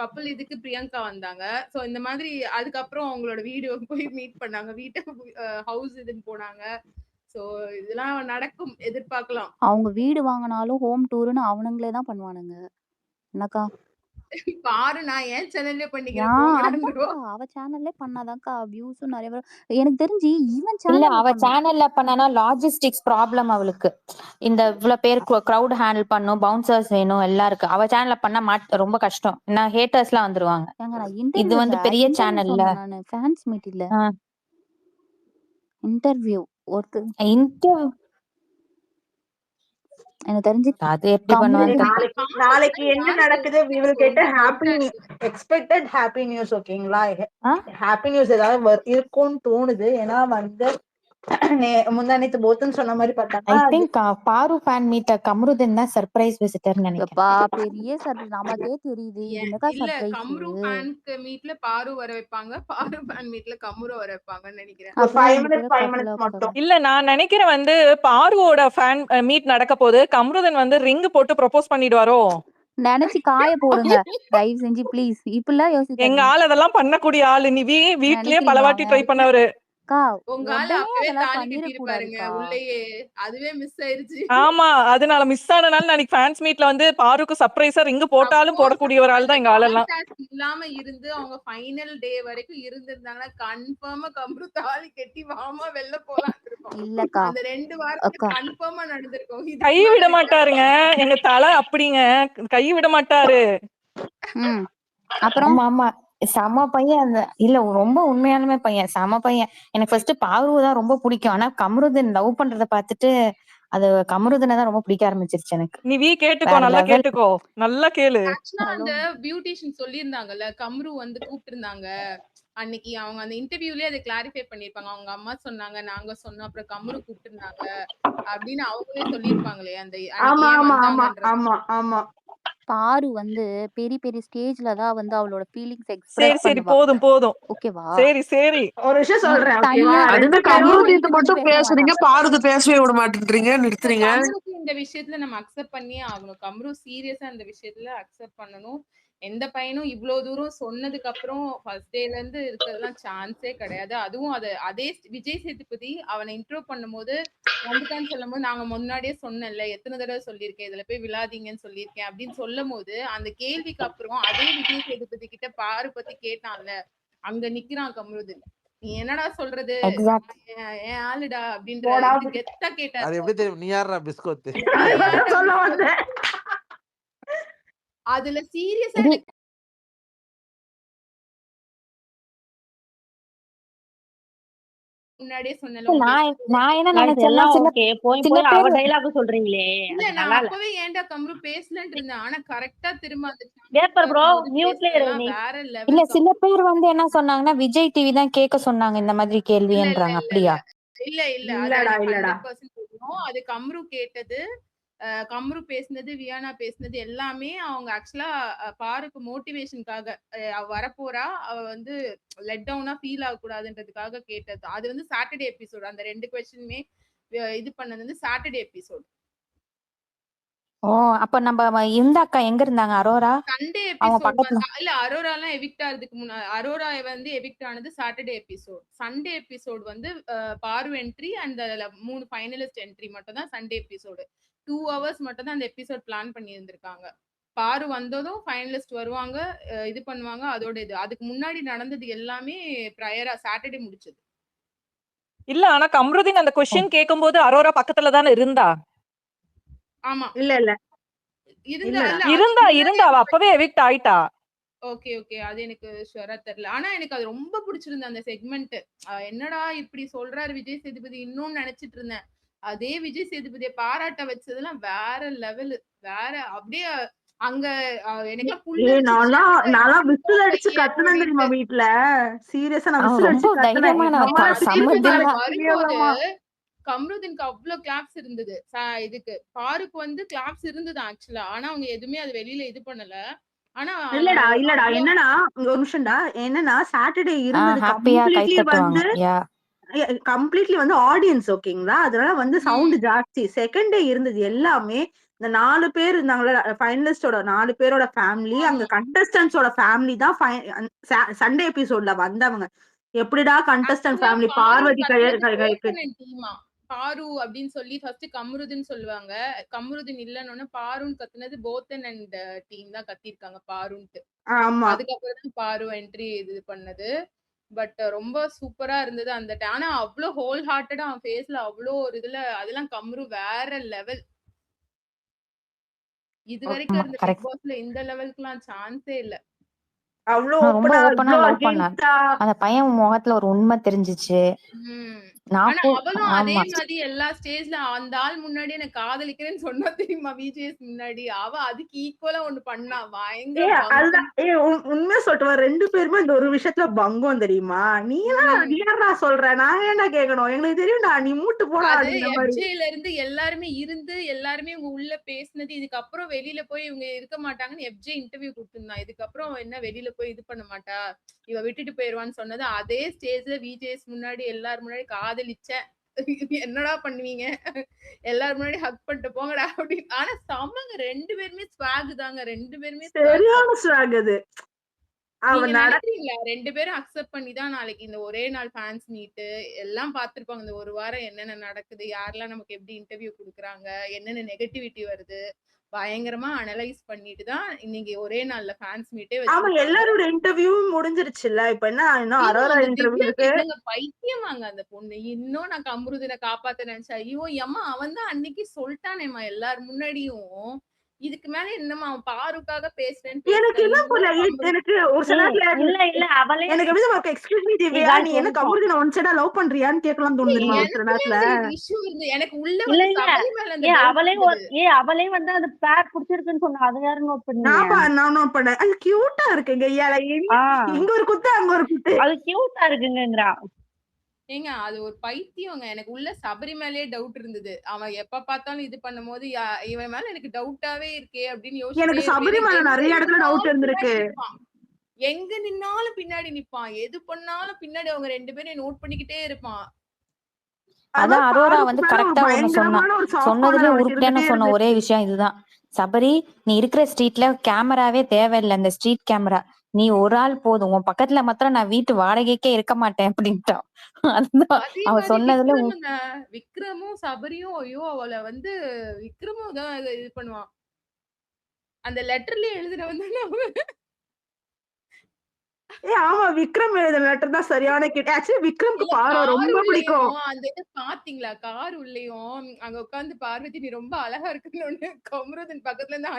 கப்பல் இதுக்கு பிரியங்கா வந்தாங்க. சோ இந்த மாதிரி அதுக்கப்புறம் அவங்களோட வீடியோ போய் மீட் பண்ணாங்க. வீட்டை ஹவுஸ் இதுன்னு போனாங்க. சோ இதெல்லாம் நடக்கும் எதிர்பார்க்கலாம். அவங்க வீடு வாங்கினாலும் ஹோம் டூர்னு அவனுங்களே தான் பண்ணுவானுங்க. என்னக்கா? பாரு நான் ஏன் சேனல்லே பண்ணிக்கிறேன் போங்கடான்றோ. அதான்க்கா அவ சேனல்லே பண்ணாதான்க்கா வியூஸும் நிறைய வரும். எனக்கு தெரிஞ்சு இவன் இல்ல சேனல்ல அவ சேனல்ல பண்ணனா லாஜிஸ்டிக்ஸ் ப்ராப்ளம் அவளுக்கு. இந்த இவ்வளவு பேர் கிரவுட் ஹேண்டில் பண்ணும், பவுன்சர்ஸ் வேணும் எல்லாம் இருக்கு. அவ சேனல்ல பண்ணா ரொம்ப கஷ்டம். ஏன்னா ஹேட்டர்ஸ் எல்லாம் வந்துருவாங்க. ஏங்க நான் இது இன்டர்வியூ வந்து பெரிய இன்டர்வியூ சேனல்ல. சொன்னேன் நானு ஃபேன்ஸ் மீட் இல்ல. இன்டர்வியூ ஒருத்தர் எனக்கு தெரிஞ்சு அது எப்படி பண்ணுவான்னு நாளைக்கு என்ன நடக்குது we will get a happy expected happy news. ஓகேங்களா? ஹாப்பி நியூஸ் ஏதாவது இருக்கும்னு தோணுது. ஏன்னா வந்து முந்தானேத்து போத்துன்னு சொன்ன மாதிரி ஐ பார்த்தாங்கன்னா திங்க் பாரு ஃபேன் மீட்ட கம்ருதீன் தான் சர்ப்ரைஸ் விசிட்டர்னு நினைக்கிறேன். எப்பா பெரிய சர்ப்ரைஸ் நமக்கே தெரியுது. இது என்னக்கா இல்ல சர்ப்ரைஸ்? கம்ரு ஃபேன்க்கு மீட்ல பாரு வர வைப்பாங்க. பாரு ஃபேன் மீட்ல கம்ரு வர வைப்பாங்கன்னு நினைக்கிறேன். ஒரு 5 minutes மட்டும். இல்ல நான் நினைக்கிறேன் வந்து பாருவோட ஃபேன் மீட் நடக்க போது கம்ருதன் வந்து ரிங் போட்டு ப்ரொபோஸ் பண்ணிடுவாரோ. நினைச்சு காய போடுங்க தயவு செஞ்சு ப்ளீஸ். இப்படிலாம் யோசிக்காதீங்க. எங்க ஆள் அதெல்லாம் பண்ணக்கூடிய ஆளு. நிவி வீட்லயே பலவாட்டி ட்ரை பண்ணவரு. உங்க ஆளு அப்பவே தாலி கட்டிருப்பாருங்க உள்ளேயே. அதுவே மிஸ் ஆயிருச்சு. ஆமா அதனால மிஸ் ஆனனால நாளைக்கு ஃபேன்ஸ் மீட்ல வந்து பாருக்கு சர்ப்ரைஸா ரிங் போட்டாலும் போடக்கூடிய ஒரு ஆள் தான் எங்க ஆளெல்லாம். இல்லாம இருந்து அவங்க ஃபைனல் டே வரைக்கும் இருந்திருந்தாங்கன்னா கன்ஃபார்மா கம்ரு தாலி கட்டி வாமா வெளில போலாம் இருக்கும். இல்லக்கா அந்த 2 வாரத்துக்கு கன்ஃபார்மா நடந்திருக்கும். கை விட மாட்டாருங்க எங்க தலை அப்படிங்க. கை விட மாட்டாரு. அப்புறம் ஆமா செம பையன். அந்த இல்ல ரொம்ப உண்மையாலுமே பையன் செம பையன். எனக்கு ஃபர்ஸ்ட் பாரு தான் ரொம்ப பிடிக்கும். ஆனா கம்ருதீன் லவ் பண்றத பார்த்துட்டு அது கம்ருதீனை தான் ரொம்ப பிடிக்க ஆரம்பிச்சிருச்சு எனக்கு. நீ கேட்டுக்கோ நல்லா கேட்டுக்கோ நல்லா கேளு. ஆக்சுவலா அந்த பியூட்டிஷியன் சொல்லியிருந்தாங்கல்ல கம்ரு வந்து கூப்பிட்டிருந்தாங்க அன்னைக்கு. அவங்க அந்த இன்டர்வியூலயே அதை கிளாரிஃபை பண்ணிருப்பாங்க. அவங்க அம்மா சொன்னாங்க நாங்க சொன்னோம் அப்புறம் கம்ரு கூப்பிட்டிருந்தாங்க அப்படின்னு அவங்களே சொல்லிருப்பாங்களே அந்த பாரு வந்து பெரிய பெரிய ஸ்டேஜ்ல தான் வந்து அவளோட ஃபீலிங்ஸ் எக்ஸ்பிரஸ் சரி போதும் போதும். ஓகேவா? சரி ஒரு விஷயம் சொல்றேன். அதுவே கம்ருதீன் மட்டும் பேசுறீங்க, பாருக்கு பேசவே விட மாட்டேன்றீங்க, நிறுத்துறீங்க. கம்ருக்கு இந்த விஷயத்துல நம்ம அக்செப்ட் பண்ணியே ஆகணும். கம்ரு சீரியஸா இந்த விஷயத்துல அக்செப்ட் பண்ணணும். எந்த பையனும் இவ்வளவு தூரம் சொன்னதுக்கு அப்புறம் ஃபர்ஸ்ட் டேல இருந்து இருக்கிறதுலாம் சான்ஸே கிடையாது. அதுவும் அதே விஜய் சேதுபதி அவனை இன்ட்ரோ பண்ணும்போது வந்துட்டான்னு சொல்லும் போது நாங்க முன்னாடியே சொன்னேன்ல எத்தனை தடவை சொல்லியிருக்கேன் இதுல போய் விழாதீங்கன்னு சொல்லியிருக்கேன் அப்படின்னு சொல்லும் போது அந்த கேள்விக்கு அப்புறம் அதே விஜய் சேதுபதி கிட்ட பாரு பத்தி கேட்டான்ல அங்க நிக்கிறான் கம்ருதீன். நீ என்னடா சொல்றது என் ஆளுடா அப்படின்ற கெத்தா கேட்டாரு. அது எப்படி தெரியும்? நீ யாரா பிஸ்கோத்து? அதுல சீரியஸா முன்னாடியே சொன்னல. நான் என்ன நினைச்சேன்னா போய் அவ டயலாக் சொல்றீங்களே. இல்ல நான் அப்பவே ஏன்டா கம்ரு பேசலன்னு இருந்தேன். ஆனா கரெக்ட்டா திரும்ப அந்த பேப்பர் ப்ரோ மியூட்ல இரு நீ. வேற லெவல். இல்ல சில பேர் வந்து என்ன சொன்னாங்கன்னா விஜய் டிவி தான் கேட்க சொன்னாங்க இந்த மாதிரி கேள்வின்றாங்க. அப்படியா? இல்ல இல்லடா 100% தெரியும். அது கம்ரு கேட்டது. கம்ரு பேசினது வியானா பேசினது எல்லாமே அவங்க ஆக்சுவலா பாருக்கு மோட்டிவேஷனுக்காக வரப்போறா அவ வந்து லெட் டவுனா ஃபீல் ஆகக்கூடாதுன்றதுக்காக கேட்டது. அது வந்து சாட்டர்டே எபிசோட். அந்த 2 கொஸ்டினுமே இது பண்ணது வந்து சாட்டர்டே எபிசோட். ஓ! அப்ப நம்ம இந்த அக்கா எங்க இருந்தாங்க? அரோரா? சண்டே அவங்க எபிசோட் பக்கத்துல. இல்ல அரோராலாம் எவிக்ட் ஆறதுக்கு அரோரா வந்து எவிக்ட் ஆனது சாட்டர்டே எபிசோட். சண்டே எபிசோட் வந்து பாரு என்ட்ரி அண்ட் 3 ஃபைனலிஸ்ட் என்ட்ரி மட்டும் தான் சண்டே எபிசோடு. 2 ஹவர்ஸ் மட்டும் தான் அந்த எபிசோட் பிளான் பண்ணி இருந்திருக்காங்க. பாரு வந்ததும் ஃபைனலிஸ்ட் வருவாங்க, இது பண்ணுவாங்க, அதோட இது. அதுக்கு முன்னாடி நடந்தது எல்லாமே பிரையரா சாட்டர்டே முடிச்சது. இல்ல ஆனா கம்ருதீன் அந்த क्वेश्चन கேக்கும்போது அரோரா பக்கத்துல தான இருந்தா. ஆமா. இல்ல இல்ல இருந்தா அவ அப்பவே எவிக்ட் ஆயிட்டா. ஓகே ஓகே, அது எனக்கு ஷுவரா தெரியல. ஆனா எனக்கு அது ரொம்ப பிடிச்சிருந்தது அந்த செக்மெண்ட். என்னடா இப்படி சொல்றாரு விஜய் சேதுபதி இன்னும் நினைச்சிட்டு இருந்தேன். அதே விஜய் சேதுபதியை பாராட்ட வச்சதெல்லாம் வேற லெவல். வேற அப்படியே அங்க நான் விசில் அடிச்சு கத்துனேன் தெரியுமா வீட்டுல. சீரியஸா நான் விசில் அடிச்சு கத்துனேன். கம்ருதீனுக்கு அவ்வளவு கிளாப்ஸ் இருந்தது. இதுக்கு பாருக்கு வந்து கிளாப்ஸ் இருந்தது ஆக்சுவலா. ஆனா அவங்க எதுவுமே அது வெளியில இது பண்ணல. ஆனா இல்லடா என்னன்னா ஒரு நிமிஷம்டா. என்னன்னா சாட்டர்டே இருந்தது கம்ப்ளீட்லி வந்து ஆடியன்ஸ் ஓகேங்களா. அதனால வந்து சவுண்ட் ஜாஸ்தி. செகண்ட் டே இருந்தது எல்லாமே இந்த 4 பேர் இருந்தாங்களா ஃபைனலிஸ்டோட 4 பேரோட ஃபேமிலி, அங்க கண்டஸ்டன்ஸோட ஃபேமிலி தான் சண்டே எபிசோட்ல வந்தவங்க. எப்படிடா கண்டஸ்டன்ட் ஃபேமிலி பார்வதி பாரு அப்படின்னு சொல்லி ஃபர்ஸ்ட் கம்ருதீன் சொல்லுவாங்க. கம்ருதீன் இல்லன்னு பாருன்னு கத்துனது போத்தன் அண்ட் டீம் தான் கத்திருக்காங்க பாருன்ட்டு. அதுக்கப்புறம் தான் பாரு என்ட்ரி இது பண்ணது. பட் ரொம்ப சூப்பரா இருந்தது அந்த. ஆனா அவ்வளவு ஹோல் ஹார்ட்டடா அவன் ஃபேஸ்ல அவ்வளோ ஒரு இதுல அதெல்லாம் கம்ரு வேற லெவல். இது வரைக்கும் இருந்த பிக் பாஸ்ல இந்த லெவலுக்குலாம் சான்ஸே இல்ல. ரொம்ப ஓப்பனா லவ் பண்ணான். அந்த பையன் முகத்துல ஒரு உண்மை தெரிஞ்சிச்சு. ஆனா அவளும் அதே மாதிரி எல்லா ஸ்டேஜ்ல அந்த ஆள் முன்னாடி எனக்கு காதலிக்கிறேன்னு சொன்னா தெரியுமா விஜேஸ் முன்னாடி. அவ அதுக்கு ஈக்குவலா ஒண்ணு பண்ணா. உண்மையா சொல்லிட்டு 2 பேருமே இந்த ஒரு விஷயத்துல பங்கம் தெரியுமா. நீ ஏன்டா சொல்ற, நான் ஏன்டா கேட்கணும், எங்களுக்கு தெரியும்டா, நீ மூட்டு போடா. எஃப்ஜேல இருந்து எல்லாருமே இவங்க உள்ள பேசினது. இதுக்கப்புறம் வெளியில போய் இவங்க இருக்க மாட்டாங்கன்னு எஃப்ஜே இன்டர்வியூ கொடுத்திருந்தான். இதுக்கப்புறம் என்ன வெளியில போய் இது பண்ண மாட்டா, இவ விட்டுட்டு போயிருவான்னு சொன்னது அதே ஸ்டேஜ்ல விஜேஸ் முன்னாடி எல்லாரும் முன்னாடி காதலிச்சேன், என்னடா பண்ணுவீங்க, எல்லாரும் முன்னாடி ஹக் பண்ணிட்டு போங்கடா அப்படின்னு. ஆனா சமங்க 2 பேருமே ஸ்வாக் தாங்க. 2 பேருமே சரியான ஸ்வாக். அது நினைக்கிறீங்களா 2 பேரும் அக்செப்ட் பண்ணி தான் நாளைக்கு இந்த ஒரே நாள் ஃபேன்ஸ் மீட் எல்லாம் பார்த்திருப்பாங்க. இந்த ஒரு வாரம் என்னென்ன நடக்குது, யாரெல்லாம் நமக்கு எப்படி இன்டர்வியூ கொடுக்குறாங்க, என்னென்ன நெகட்டிவிட்டி வருது, பயங்கரமா அனலைஸ் பண்ணிட்டு தான் இன்னைக்கு ஒரே நாள்ல ஃபேன்ஸ் மீட்டே வச்சிருக்காங்க. எல்லாரோட இன்டர்வியூவும் முடிஞ்சிருச்சுல. இப்போ என்ன அரோரா இன்டர்வியூ இருக்கு. பைத்தியமாங்க அந்த பொண்ணு. இன்னும் நான் கம்ருதீனை காப்பாத்த நினைச்சேன். ஐயோ அம்மா அவன் தான் அன்னைக்கு சொல்லிட்டானேம்மா எல்லாரும் முன்னாடியும், இதுக்கு மேல என்னமா அவன் பாருக்காக பேசுறேன்னு. எனக்கு என்ன புரியல. எனக்கு ஒரு சில இல்ல அவளே எனக்கு எப்படி ஒரு எக்ஸ்கியூஸ் மீ திவ்யா, நீ என்ன கம்ருதீனை ஒன் சைடா லவ் பண்றியான்னு கேட்கலாம் தோணுதுமா ஒரு சில நேரத்துல. எனக்கு உள்ள வந்து சபரி மேல அந்த அவளே வந்து அந்த பேர் பிடிச்சிருக்குன்னு சொன்னா அது யாரும் நோட் பண்ணீங்க? நான் நோட் பண்ணேன். அது கியூட்டா இருக்குங்க. இங்க ஒரு குத்து அங்க ஒரு குத்து, அது கியூட்டா இருக்குங்கங்கறா. ஏங்க அது ஒரு பைத்தியங்க. எனக்கு உள்ள சபரி மேலே டவுட் இருந்தது. அவன் எப்ப பார்த்தாலும் இது பண்ணும்போது இவன் மேல எனக்கு டவுட்டாவே இருக்கே அப்படின்னு யோசிச்சு. எனக்கு சபரி மேல நிறைய இடத்துல டவுட் இருந்திருக்கு. எங்க நின்னாலும் பின்னாடி நிப்பான், எது பண்ணாலும் பின்னாடி அவங்க 2 பேரையும் நோட் பண்ணிக்கிட்டே இருப்பான். அதான் அரோரா வந்து கரெக்டா ஒண்ணு சொன்னதுல உருப்படியான சொன்ன ஒரே விஷயம் இதுதான். சபரி, நீ இருக்கிற ஸ்ட்ரீட்ல கேமராவே தேவையில்லை, இந்த ஸ்ட்ரீட் கேமரா நீ ஒரு ஆள் போதும், உன் பக்கத்துல மாத்திரம் நான் வீட்டு வாடகைக்கே இருக்க மாட்டேன் அப்படின்ட்டான். அதுதான் அவ சொன்னதுல. விக்ரமும் சபரியும் ஐயோ அவளை வந்து விக்ரமும் தான் இது பண்ணுவான். அந்த லெட்டர்லயே எழுதுன வந்து ஆமா விக்ரம் எழுதின லெட்டர் தான் சரியான கிட்ட. ஆக்சுவலி விக்ரம்க்கு பாரு ரொம்ப பிடிக்கும். அந்த இது பாத்தீங்களா கார் உள்ளேயும் அங்க உட்கார்ந்து பார்வதி நீ ரொம்ப அழகா இருக்குன்னு கம்ருதீன் பக்கத்துல இருந்து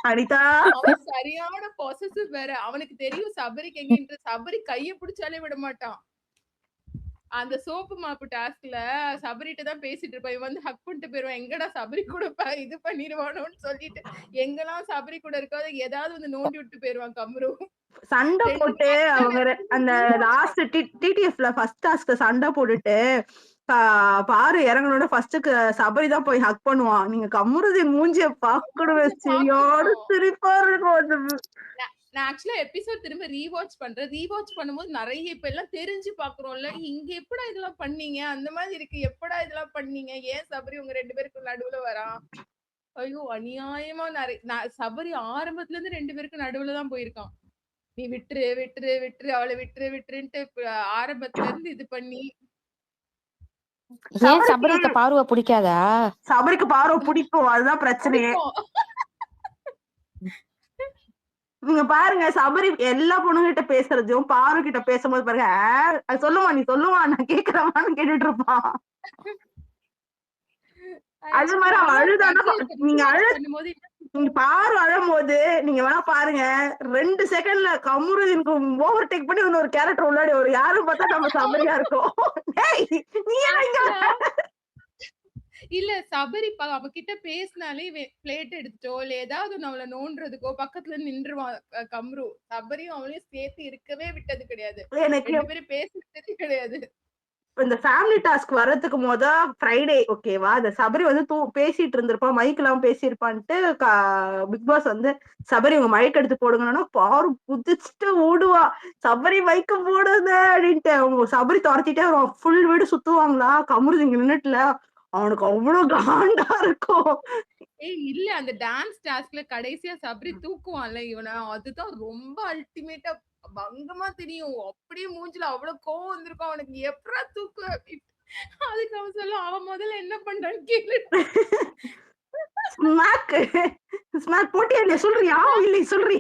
அனிதா அவன் சரியான பொசசிவ் வேற. அவனுக்கு தெரியும் சபரிக்கு எங்க சபரி கைய பிடிச்சாலே விட மாட்டான். அந்த சோப்பு மாப்பு டாஸ்க்ல சபரிட்ட தான் பேசிட்டு இருப்பா. இவன் வந்து ஹக் பண்ணிட்டு போயிருவான். எங்கடா சபரி கூட இது பண்ணிடுவானோன்னு சொல்லிட்டு எங்கெல்லாம் சபரி கூட இருக்காது ஏதாவது வந்து நோண்டி விட்டு போயிருவான் கம்ரு. சண்டை போட்டு அவங்க அந்த லாஸ்ட் டிடிஎஃப்ல ஃபர்ஸ்ட் டாஸ்க்ல சண்டை போட்டுட்டு பாரு இறங்கனோட ஃபர்ஸ்ட்க்கு சபரி தான் போய் ஹக் பண்ணுவான். நீங்க கம்ருதீன் மூஞ்சிய பாக்கணும், சரியோட சிரிப்பா இருக்கும். நான் ஆக்சுவலா எபிசோட் திரும்ப ரீவாட்ச் பண்றேன். ரீவாட்ச் பண்ணும்போது நிறைய இப்ப எல்லாம் தெரிஞ்சு பாக்குறோம்ல, இங்க எப்படா இதெல்லாம் பண்ணீங்க, அந்த மாதிரி இருக்கு, எப்படா இதெல்லாம் பண்ணீங்க, ஏன் சபரி உங்க 2 பேருக்கு நடுவுல வரான் ஐயோ அநியாயமா சபரி ஆரம்பத்துல இருந்து 2 பேருக்கு நடுவுல தான் போயிருக்கான். நீ விட்டுரு விட்டுரு விட்டுரு அவளை விட்டுரு விட்டுருன்ட்டு ஆரம்பத்துல இருந்து இது பண்ணி ஏன் சபரிக்கு பார்வை பிடிக்காதா? சபரிக்கு பார்வை பிடிக்கும், அதுதான் பிரச்சனையே. நீங்க பாருங்க, சபரி எல்லா பொண்ணுகிட்ட பேசுறதும் பாரு கிட்ட பேசும்போது பாருங்க, அது சொல்லுவா நீ சொல்லுவா நான் கேக்குறவான்னு கேட்டுட்டு இருப்பான். அது மாதிரி அவன் அழுதானா, நீங்க நீங்க பாரு அழும்போது நீங்க வேணா பாருங்க, 2 செகண்ட்ல கமருதீனுக்கு ஓவர் டேக் பண்ணி இன்னொரு கேரக்டர் உள்ளாடி ஒரு யாரும் பார்த்தா நம்ம சபரியா இருக்கும். நீ இல்ல சபரி அவகிட்ட பேசினாலே பிளேட் எடுத்துட்டோ இல்ல ஏதாவது அவளை நோன்றதுக்கோ பக்கத்துல நின்றுவான் கம்ரு. சபரியும் அவளையும் சேர்த்து இருக்கவே விட்டது கிடையாது, 2 பேரும் பேசுறதே கிடையாது. இந்த ஃபேமிலி டாஸ்க் வர்றதுக்கு ஃப்ரைடே ஓகேவா, இந்த சபரி வந்து பேசிட்டு இருந்திருப்பான், மைக் எல்லாம் பேசியிருப்பான்ட்டு பிக் பாஸ் வந்து சபரி உங்க மைக் எடுத்து போடுங்கன்னா பாரு புதிச்சுட்டு ஓடுவா, சபரி மைக்கு போடுது அப்படின்ட்டு. அவங்க சபரி துரத்திட்டே வருவான், ஃபுல் வீடு சுத்துவாங்களா, கமருது இங்க நின்னுட்டுல அவனுக்கு அவ்வளவு காண்டா இருக்கும். இல்ல அந்த டான்ஸ் டாஸ்க்ல கடைசியா சபரி தூக்குவான்ல இவனை, அதுதான் ரொம்ப அல்டிமேட்டா பங்கமா தெரியும். அப்படியே மூஞ்சில அவ்வளவு கோவம் வந்திருக்கும் அவனுக்கு, எப்படா தூக்கு அப்படின்னு. அதுக்கு அவன் சொல்ல அவன் முதல்ல என்ன பண்றான்னு கேளு. ஸ்மாக் போட்டியா இல்லையா சொல்றியா, இல்லை சொல்றி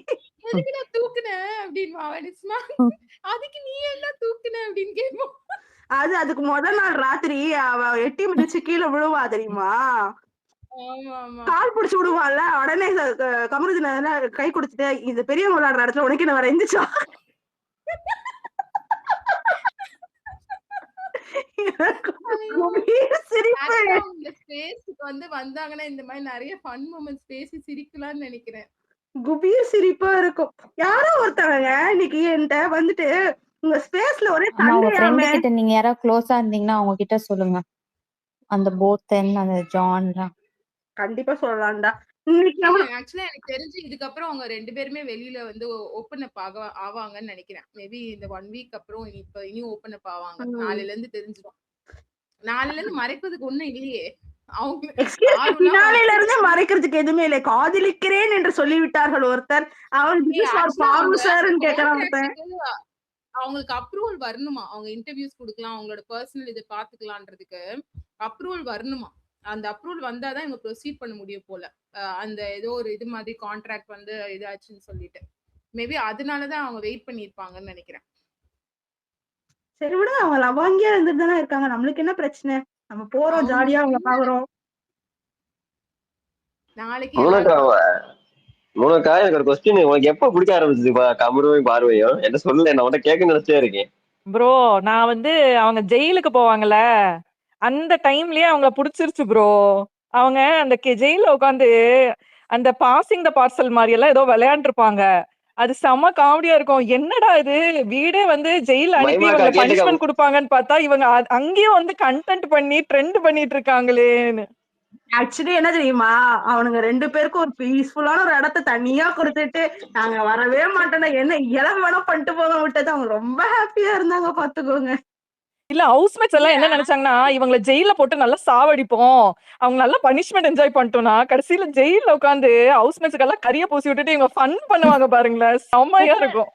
எதுக்கு நான் தூக்குனேன் அப்படின்னு அவன் ஸ்மாக், அதுக்கு நீ என்ன தூக்குன அப்படின்னு கேட்போம். அதுக்கு முதல் நாள் ராத்திரி அவ எட்டி மிதிச்சு கீழே விழுவா தெரியுமா, கால் பிடிச்சு விடுவான்ல, உடனே கமருதீன் கை கொடுத்துட்டு இது பெரியவங்க விளையாடுற இடத்துல உனக்கு என்ன வர எந்திரிச்சா. வந்தாங்கன்னா இந்த மாதிரி நிறைய ஃபன் மொமெண்ட்ஸ் பேசி சிரிக்கலாம்னு நினைக்கிறேன். குபீர் சிரிப்பா இருக்கும். யாரோ ஒருத்தவங்க இன்னைக்கு என்கிட்ட வந்துட்டு உங்க ஸ்பேஸ்ல ஒரே உங்க ஃப்ரெண்ட் கிட்ட நீங்க யாராவது க்ளோஸா இருந்தீங்கன்னா அவங்க கிட்ட சொல்லுங்க, அந்த போத்தன் அந்த ஜான்லாம் கண்டிப்பா சொல்லலாம்டா. ஆக்சுவலா எனக்கு தெரிஞ்சு இதுக்கப்புறம் அவங்க 2 பேருமே வெளியில வந்து ஓபன் அப் ஆவாங்கன்னு நினைக்கிறேன். மேபி இந்த 1 வீக் அப்புறம் இனி ஓபன் அப் ஆவாங்க. நாளையில இருந்து தெரிஞ்சிடும். நாளைல இருந்து மறைப்பதுக்கு ஒண்ணும் இல்லையே, பின்னாலையில இருந்து மறைக்கிறதுக்கு எதுவுமே இல்லை. காதலிக்கிறேன் என்று சொல்லிவிட்டார்கள் ஒருத்தர், அவன் அவங்களுக்கு அப்ரூவல் வரணுமா, அவங்க இன்டர்வியூஸ் கொடுக்கலாம், அவங்களோட பர்சனல் இது பாத்துக்கலான்றதுக்கு அப்ரூவல் வரணுமா. அந்த அப்ரூவல் வந்தாதான் இவங்க ப்ரொசீட் பண்ண முடியும் போல. அந்த ஏதோ ஒரு இது மாதிரி கான்ட்ராக்ட் வந்து இதாச்சுன்னு சொல்லிட்டு மேபி அதனாலதான் அவங்க வெயிட் பண்ணிருப்பாங்கன்னு நினைக்கிறேன். சரி விட, அவங்க லவாங்கியா இருந்துட்டு தானே இருக்காங்க, நம்மளுக்கு என்ன பிரச்சனை, நம்ம போறோம் ஜாலியா அவங்க பாக்குறோம். நாளைக்கு மோனக்கா எனக்கு ஒரு கொஸ்டின், உனக்கு எப்ப பிடிக்க ஆரம்பிச்சது கமருவையும் பார்வையும் என்ன சொல்லல, நான் உன்கிட்ட கேட்க நினைச்சே இருக்கேன். ப்ரோ நான் வந்து அவங்க ஜெயிலுக்கு போவாங்கல்ல அந்த டைம்லயே அவங்க புடிச்சிருச்சு ப்ரோ. அவங்க அந்த ஜெயில உட்காந்து அந்த பாசிங் த பார்சல் மாதிரி எல்லாம் ஏதோ விளையாண்டுருப்பாங்க, அது செம காமெடியா இருக்கும். என்னடா இது வீடே வந்து ஜெயில அனுப்பி இவங்க பனிஷ்மெண்ட் கொடுப்பாங்கன்னு பார்த்தா இவங்க அங்கேயும் வந்து கண்டென்ட் பண்ணி ட்ரெண்ட் பண்ணிட்டு இருக்காங்களேன்னு. ஆக்சுவலி என்ன தெரியுமா, அவனுங்க 2 பேருக்கும் ஒரு பீஸ்ஃபுல்லான ஒரு இடத்த தனியா கொடுத்துட்டு நாங்க வரவே மாட்டோம், என்ன இளம் வேணா பண்ணிட்டு போக விட்டது, அவங்க ரொம்ப ஹாப்பியா இருந்தாங்க பாத்துக்கோங்க. இல்ல ஹவுஸ்மேட்ஸ் எல்லாம் என்ன நினைச்சாங்கன்னா இவங்களை ஜெயில போட்டு நல்லா சாவடிப்போம், அவங்க நல்லா பனிஷ்மெண்ட் என்ஜாய் பண்ணிட்டோம்னா கடைசியில ஜெயில உட்காந்து ஹவுஸ்மேட்ஸ்க்கு எல்லாம் கரிய பூசி விட்டுட்டு இவங்க ஃபன் பண்ணுவாங்க பாருங்களேன், செம்மையா இருக்கும்.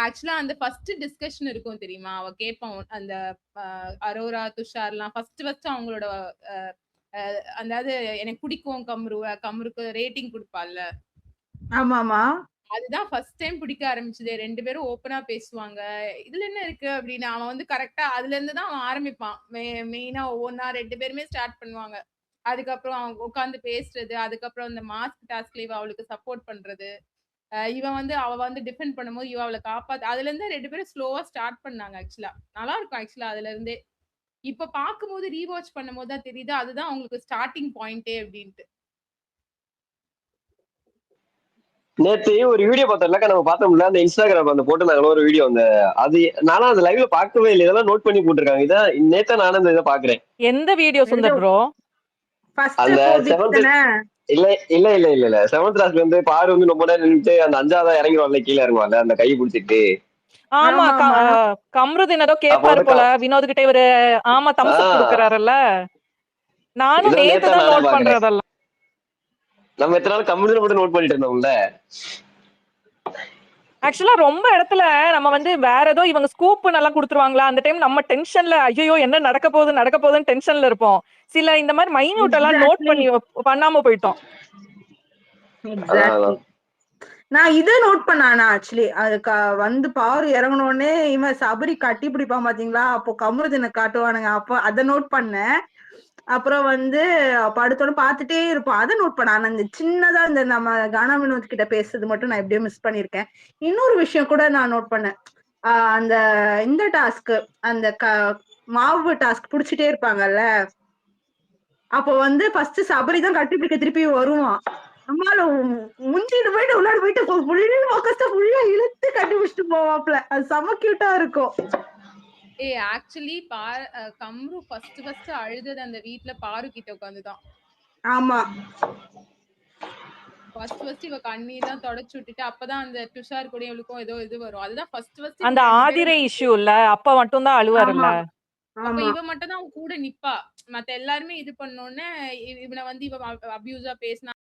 ஆக்சுவலா அந்த ஃபர்ஸ்ட் டிஸ்கஷன் இருக்கும் தெரியுமா, அவ கேட்பான் அந்த அரோரா துஷார்லாம் ஃபர்ஸ்ட் அவங்களோட அதாவது எனக்கு பிடிக்கும் கமருக்கு ரேட்டிங் கொடுப்பாள்ல. ஆமாமா, அதுதான் ஃபர்ஸ்ட் டைம் பிடிக்க ஆரம்பிச்சது. 2 பேரும் ஓப்பனா பேசுவாங்க, இதுல என்ன இருக்கு அப்படின்னு. அவன் வந்து கரெக்டா அதுல இருந்து தான் அவன் ஆரம்பிப்பான். மெயினா ஒவ்வொன்னா 2 பேருமே ஸ்டார்ட் பண்ணுவாங்க. அதுக்கப்புறம் அவங்க உட்காந்து பேசுறது, அதுக்கப்புறம் இந்த மாஸ்க் டாஸ்க்ல இவ அவளுக்கு சப்போர்ட் பண்றது, இவன் வந்து அவ வந்து டிஃபெண்ட் பண்ணும்போது இவ அவளை காப்பாத்து. அதுல இருந்து 2 பேரும் ஸ்லோவா ஸ்டார்ட் பண்ணாங்க. ஆக்சுவலா நல்லா இருக்கும். ஆக்சுவலா அதுல இருந்தே இப்ப பாக்கும்போது ரீவாட்ச் பண்ணும்போது தான் தெரியுது அதுதான் அவங்களுக்கு ஸ்டார்டிங் பாயிண்டே அப்படின்ட்டு. நேத்து ஒரு வீடியோ பார்த்தோம்லக்கா, நம்ம பார்த்தோம்ல அந்த இன்ஸ்டாகிராம் அந்த போட்டு ஒரு வீடியோ, அந்த அது நானும் அந்த லைவ்ல பார்க்கவே இல்லை, இதெல்லாம் நோட் பண்ணி போட்டுருக்காங்க. இதான் நேத்தா நானும் இந்த இதை பாக்குறேன். எந்த வீடியோ சுந்தர் ப்ரோ? அந்த 7th இல்ல இல்ல இல்ல இல்ல இல்ல 7th கிளாஸ்ல வந்து பாரு வந்து ரொம்ப நேரம் நின்னுட்டு அந்த 5ஆவதா இறங்கிடுவான்ல, கீழே இறங்குவான்ல அந்த கை பிடிச்சிட்டு. ஆமா கமருதீன் ஏதோ கேட்பாரு போல வினோத் கிட்ட இவரு. ஆமா தம்ஸ் அப் கொடுக்கறாருல்ல, நானும் நேத்து தான் நோட் பண்றதெல்லாம். நம்ம எத்தனை நாள் கம்மியூனில் மட்டும் நோட் பண்ணிட்டு இருந்தோம்ல. ஆக்சுவலா ரொம்ப இடத்துல நம்ம வந்து வேற ஏதோ இவங்க ஸ்கூப் நல்லா கொடுத்துருவாங்களா அந்த டைம் நம்ம டென்ஷன்ல ஐயோ என்ன நடக்க போகுதுன்னு டென்ஷன்ல இருப்போம். சில இந்த மாதிரி மைன்யூட் எல்லாம் நோட் பண்ணி பண்ணாம போயிட்டோம். எக்ஸாக்ட்லி. நான் இதை நோட் பண்ணானா ஆக்சுவலி அதுக்கு வந்து பாரு இறங்கணுன்னே இவன் சபரி கட்டி பிடிப்பான் பாத்தீங்களா, அப்போ கமருதீனை காட்டுவானுங்க, அப்போ அதை நோட் பண்ணேன். அப்புறம் வந்து படுத்தோட பாத்துட்டே இருப்போம், அதை நோட் பண்ண. ஆனா இந்த சின்னதா இந்த நம்ம கானா வினோத் கிட்ட பேசுறது மட்டும் நான் எப்படியோ மிஸ் பண்ணிருக்கேன். இன்னொரு விஷயம் கூட நான் நோட் பண்ணேன். அந்த இந்த டாஸ்க், அந்த மாவு டாஸ்க் புடிச்சிட்டே இருப்பாங்கல்ல, அப்போ வந்து ஃபர்ஸ்ட் சபரி தான் கட்டி பிடிக்க திருப்பி வருவான். நம்மளால முந்திட்டு போயிட்டு உள்ளாடி போயிட்டு ஃபுல்லா இழுத்து கட்டி பிடிச்சிட்டு போவாப்ல. அது செம கியூட்டா இருக்கும். ஆக்சுவலி கம்ரு ஃபர்ஸ்ட் அழுதது அந்த வீட்ல பாரு கிட்ட உட்காந்துதான். ஆமா, ஃபர்ஸ்ட் இவ கண்ணீர்லாம் தொடச்சு விட்டுட்டு அப்பதான் அந்த துஷார் கூட இவளுக்கும் ஏதோ இது வரும். அதுதான் ஃபர்ஸ்ட் அந்த ஆதிரை இஷ்யூ இல்ல, அப்ப மட்டும் தான் அழுவாருல்ல. அப்ப இவ மட்டும் தான் கூட நிப்பா. மத்த எல்லாருமே இது பண்ணோன்னு இவனை வந்து இவ அபியூஸா பேசினா